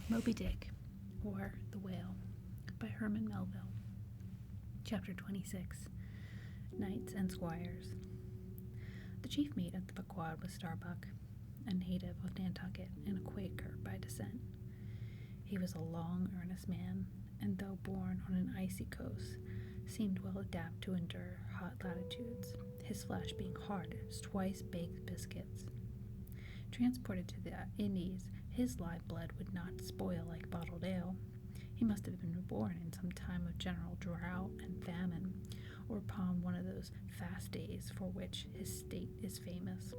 Moby-Dick, or The Whale, by Herman Melville. Chapter 26, Knights and Squires. The chief mate of the Pequod was Starbuck, a native of Nantucketer and a Quaker by descent. He was a long, earnest man, and though born on an icy coast, seemed well adapted to endure hot latitudes, his flesh being hard as twice-baked biscuits. Transported to the Indies, his live blood would not spoil like bottled ale. He must have been reborn in some time of general drought and famine, or upon one of those fast days for which his state is famous.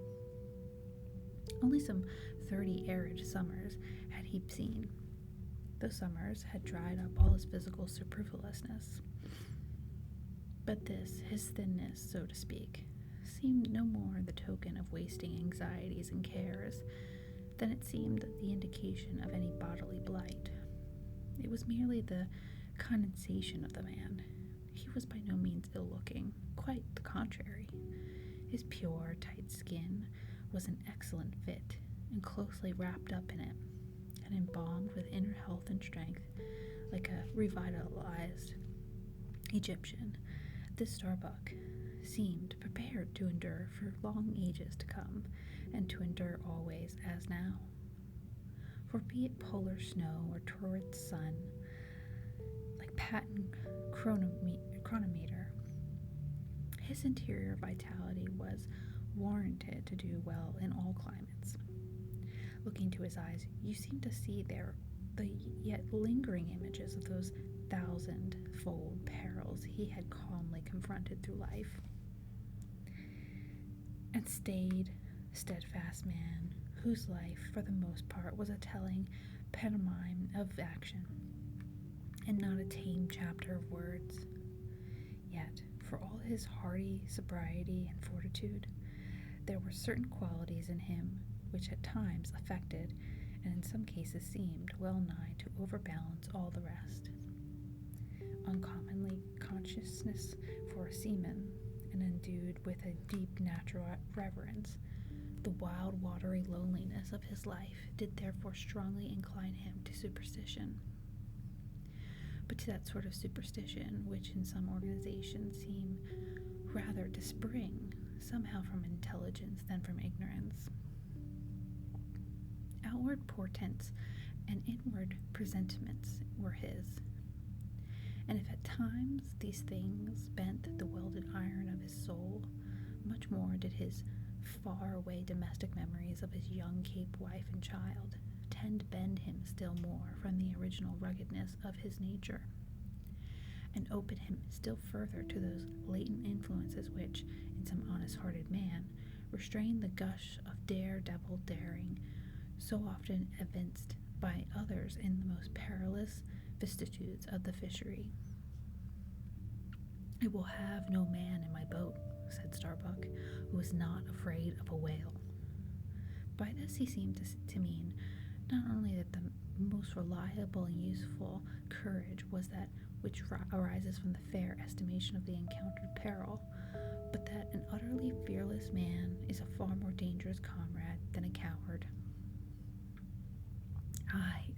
Only some 30 arid summers had he seen. Those summers had dried up all his physical superfluousness. But this, his thinness, so to speak, seemed no more the token of wasting anxieties and cares than it seemed the indication of any bodily blight. It was merely the condensation of the man. He was by no means ill-looking, quite the contrary. His pure, tight skin was an excellent fit, and closely wrapped up in it, and embalmed with inner health and strength, like a revitalized Egyptian. This Starbuck seemed prepared to endure for long ages to come, and to endure always as now. For be it polar snow or torrid sun, like patent chronometer, his interior vitality was warranted to do well in all climates. Looking to his eyes, you seem to see there the yet lingering images of those thousand-fold perils he had calmly confronted through life. And steadfast man, whose life, for the most part, was a telling pantomime of action, and not a tame chapter of words. Yet, for all his hardy sobriety and fortitude, there were certain qualities in him which at times affected, and in some cases seemed well nigh to overbalance all the rest. Uncommonly consciousness for a seaman, and endued with a deep natural reverence, the wild, watery loneliness of his life did therefore strongly incline him to superstition. But to that sort of superstition which in some organizations seem rather to spring somehow from intelligence than from ignorance. Outward portents and inward presentiments were his, and if at times these things bent the welded iron of his soul, much more did his far-away domestic memories of his young Cape wife and child tend to bend him still more from the original ruggedness of his nature, and open him still further to those latent influences which, in some honest-hearted man, restrain the gush of daredevil daring so often evinced by others in the most perilous vicissitudes of the fishery. "I will have no man in my boat," said Starbuck, who was not afraid of a whale. By this he seemed to mean not only that the most reliable and useful courage was that which arises from the fair estimation of the encountered peril, but that an utterly fearless man is a far more dangerous comrade than a coward.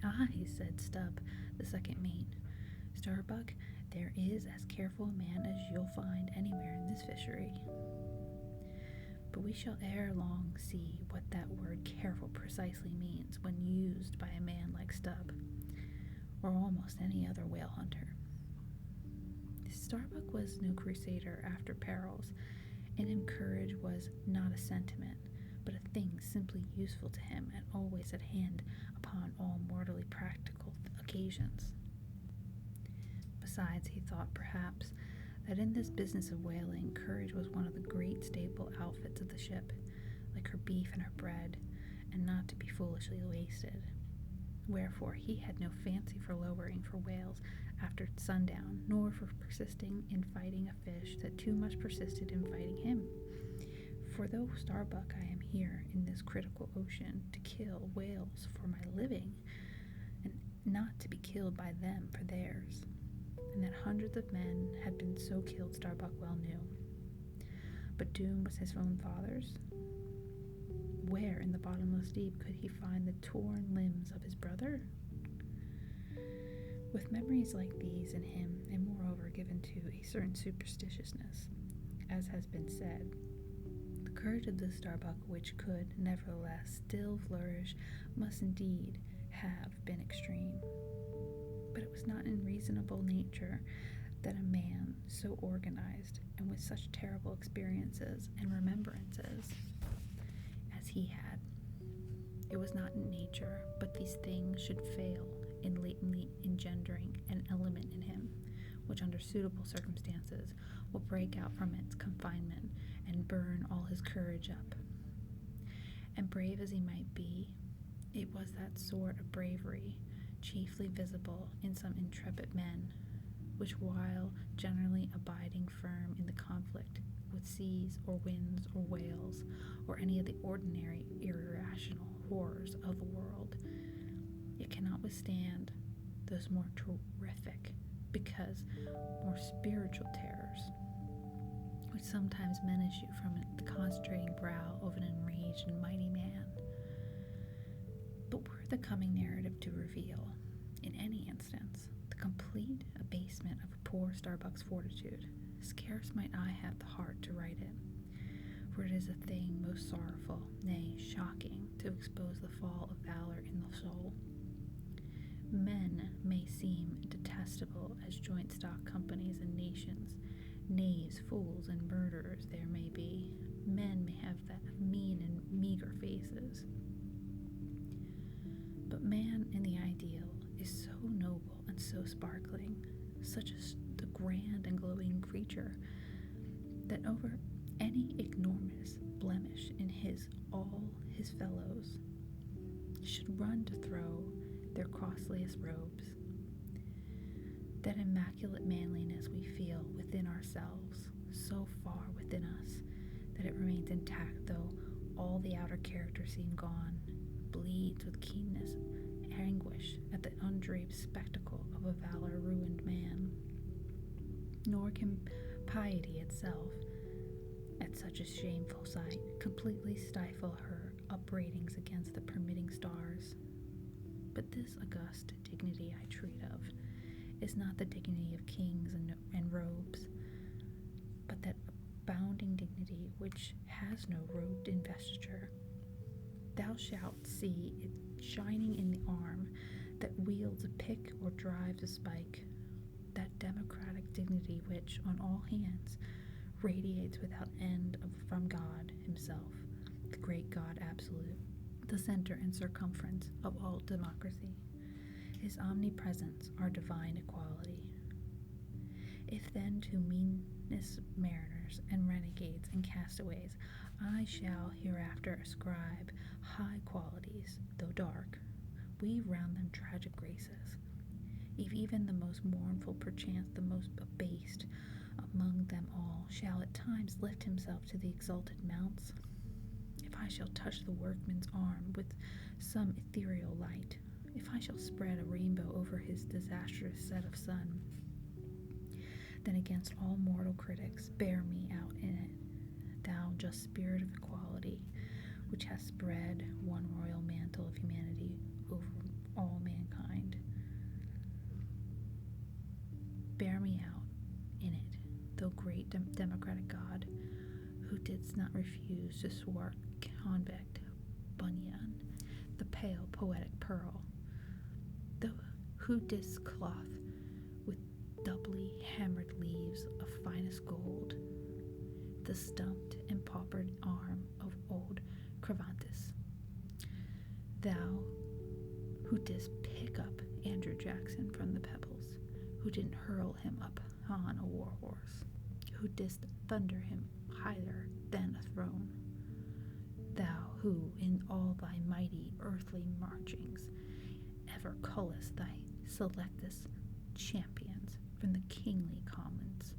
Aye, said Stubb, the second mate. Starbuck, there is as careful a man as you'll find anywhere in this fishery. But we shall ere long see what that word careful precisely means when used by a man like Stubb, or almost any other whale hunter. Starbuck was no crusader after perils. In him courage was not a sentiment, but a thing simply useful to him and always at hand upon all mortally practical occasions. Besides, he thought, perhaps, that in this business of whaling, courage was one of the great staple outfits of the ship, like her beef and her bread, and not to be foolishly wasted. Wherefore he had no fancy for lowering for whales after sundown, nor for persisting in fighting a fish that too much persisted in fighting him. For though Starbuck, I am here in this critical ocean to kill whales for my living, and not to be killed by them for theirs, and that hundreds of men had been so killed Starbuck well knew. But doom was his own father's. Where in the bottomless deep could he find the torn limbs of his brother? With memories like these in him, and moreover given to a certain superstitiousness, as has been said, the courage of the Starbuck, which could, nevertheless, still flourish, must indeed have been extreme. But it was not in reasonable nature that a man so organized and with such terrible experiences and remembrances as he had, it was not in nature, but these things should fail in latently engendering an element in him, which under suitable circumstances will break out from its confinement and burn all his courage up. And brave as he might be, it was that sort of bravery, chiefly visible in some intrepid men, which while generally abiding firm in the conflict with seas or winds or whales or any of the ordinary irrational horrors of the world, it cannot withstand those more terrific, because more spiritual terrors, which sometimes menace you from the concentrating brow of an enraged and mighty man. But were the coming narrative to reveal, in any instance, the complete abasement of poor Starbuck's fortitude, scarce might I have the heart to write it, for it is a thing most sorrowful, nay, shocking, to expose the fall of valor in the soul. Men may seem detestable as joint stock companies and nations, knaves, fools, and murderers there may be. Men may have that mean and meager faces. But man in the ideal is so noble and so sparkling, such as the grand and glowing creature, that over any enormous blemish in all his fellows should run to throw their costliest robes. That immaculate manliness we feel within ourselves, so far within us, that it remains intact though all the outer character seem gone, bleeds with keenness, anguish at the undraped spectacle of a valor-ruined man. Nor can piety itself, at such a shameful sight, completely stifle her upbraidings against the permitting stars. But this august dignity I treat of is not the dignity of kings and robes, but that abounding dignity which has no robed investiture. Thou shalt see it shining in the arm that wields a pick or drives a spike, that democratic dignity which, on all hands, radiates without end from God himself, the great God absolute, the center and circumference of all democracy, his omnipresence, our divine equality. If then to meanest mariners and renegades and castaways I shall hereafter ascribe high qualities, though dark, weave round them tragic graces, if even the most mournful, perchance the most abased among them all, shall at times lift himself to the exalted mounts, if I shall touch the workman's arm with some ethereal light, if I shall spread a rainbow over his disastrous set of sun, then against all mortal critics bear me out in it, thou just spirit of equality, which hast spread one royal mantle of humanity over all mankind. Bear me out in it, thou great democratic God, who didst not refuse to thwart convict Bunyan, the pale poetic pearl, who didst cloth with doubly hammered leaves of finest gold the stumped and paupered arm of old Cervantes, thou who didst pick up Andrew Jackson from the pebbles, who didn't hurl him upon a war horse, who didst thunder him higher than a throne, thou who in all thy mighty earthly marchings ever cullest thy selectest champions from the kingly commons,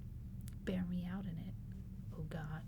bear me out in it, O God.